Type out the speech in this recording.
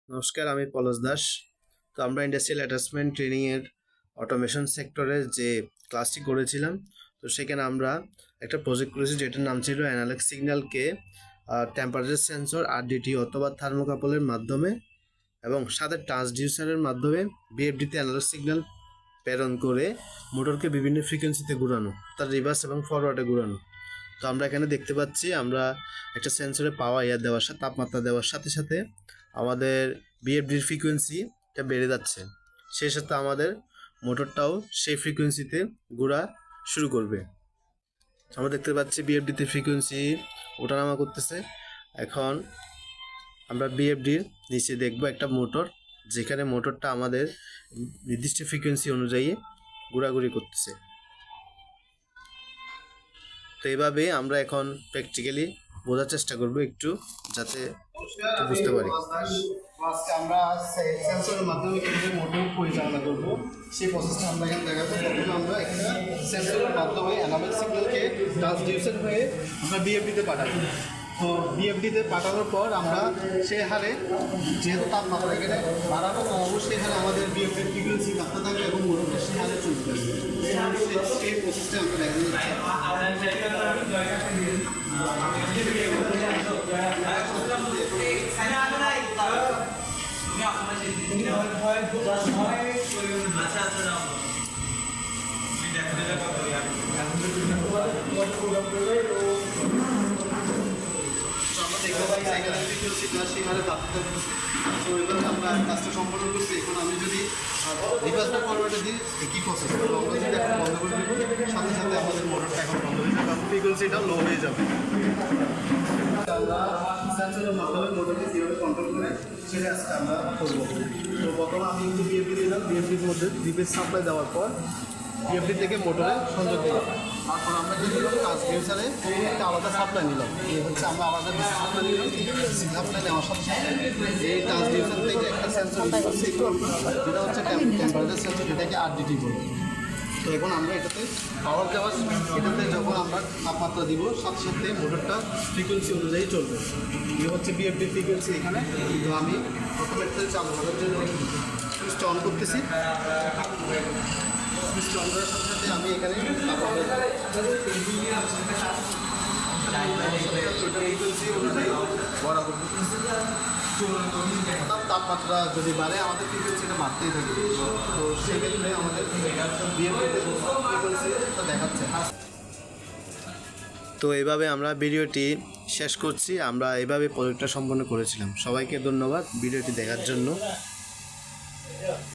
নমস্কার, আমি পলাশ দাস। তো আমরা ইন্ডাস্ট্রিয়াল অ্যাটাচমেন্ট ট্রেনিংয়ের অটোমেশন সেক্টরে যে ক্লাসটি করেছিলাম, তো সেখানে আমরা একটা প্রজেক্ট করেছি যেটার নাম ছিল অ্যানালগ সিগন্যালকে টেম্পারেচার সেন্সর আরডিটি অথবা থার্মোকাপলের মাধ্যমে এবং সাথে ট্রান্সডিউসারের মাধ্যমে বিএফডিতে অ্যানালগ সিগন্যাল প্রেরণ করে মোটরকে বিভিন্ন ফ্রিকোয়েন্সিতে ঘুরানো, তার রিভার্স এবং ফরওয়ার্ডে ঘুরানো। তো আমরা এখানে দেখতে পাচ্ছি আমরা একটা সেন্সরে পাওয়ার দেওয়ার সাথে তাপমাত্রা দেওয়ার সাথে সাথে আমাদের বিএফডির ফ্রিকোয়েন্সিটা বেড়ে যাচ্ছে, সেই সাথে আমাদের মোটরটাও সেই ফ্রিকোয়েন্সিতে ঘোরা শুরু করবে। আমরা দেখতে পাচ্ছি বিএফডিতে ফ্রিকোয়েন্সি ওঠানামা করতেছে। এখন আমরা বিএফডির নিচে দেখব একটা মোটর, যেখানে মোটরটা আমাদের নির্দিষ্ট ফ্রিকোয়েন্সি অনুযায়ী ঘোরাঘুরি করতেছে। তো এইভাবে আমরা এখন প্র্যাকটিক্যালি বোঝার চেষ্টা করব একটু, যাতে একটু বুঝতে পারি। আজকে আমরা সেন্সরের মাধ্যমে কিভাবে মোটর পরিচালনা করব সেই প্রসেসটা আমরা এখানে দেখাবো। প্রথমে আমরা এখানে সেন্সরের মাধ্যমে অ্যানালগ সিগন্যালকে ট্রান্সডিউসার হয়ে আমরা বিএফডিতে পাঠাবো। তো বিএফডিতে পাঠানোর পর আমরা সেই হারে, যেহেতু তাপমাত্রা এখানে বাড়ানো, অবশ্যই এখানে আমাদের বিএফডির ফ্রিকোয়েন্সি বাড়তে থাকবে এবং মোটরটা সেই হারে চলবে। সেই প্রসেসটা আমরা দেখা আমরা কাজটা সম্পন্ন করছি। এখন আমি যদি রিভার্স বা ফরওয়ার্ডে দিই, একই প্রসেস। আমরা যদি এখন বন্ধ করে দিই, সাথে সাথে আমাদের মোটরটা এখন বন্ধ হয়ে যাবে এবং ফ্রিকোয়েন্সিটা লো হয়ে যাবে। আমরা সেন্সরের মাধ্যমে মোটরকে কীভাবে কন্ট্রোল করে সেটা আজকে আমরা করবো। তো প্রথমে আমি একটু বিএফডি দিলাম। বিএফডির মধ্যে ডিপের সাপ্লাই দেওয়ার পর বিএফডি থেকে মোটরে সংযোগ দিলাম। তারপর আমরা কী দিলাম, ট্রান্সডিউসারে একটা আলাদা সাপ্লাই নিলাম। এই হচ্ছে আমরা আলাদা সাপ্লাই নিলাম। সাপ্লাই নেওয়ার সাথে সাথে এই ট্রান্সডিউসার থেকে একটা সেন্সর ইউজ করছি, যেটা হচ্ছে টেম্পারেচার সেন্সর, যেটাকে আরডিটি বলে। তো এখন আমরা এটাতে পাওয়ার দেওয়ার, এটাতে যখন আমরা তাপমাত্রা দিব, সাথে সাথে মোটরটা ফ্রিকোয়েন্সি অনুযায়ী চলবে। এই হচ্ছে বিএফডি ফ্রিকোয়েন্সি এখানে। তো আমি প্রথমে একটা চালু করার জন্য সুইচটা অন করতেছি। সুইচটা অন করার সাথে সাথে আমি এখানে ফ্রিকোয়েন্সি অনুযায়ী বরাবর তাপমাত্রা যদি বাড়ে, আমাদের ফ্রিকোয়েন্সিটা বাড়তেই থাকে। তো সেক্ষেত্রে আমাদের ফ্রিকোয়েন্সিটা দেখাচ্ছে। তো এইভাবে আমরা ভিডিওটি শেষ করছি। আমরা এইভাবে প্রজেক্টটা সম্পন্ন করেছিলাম। সবাইকে ধন্যবাদ ভিডিওটি দেখার জন্য।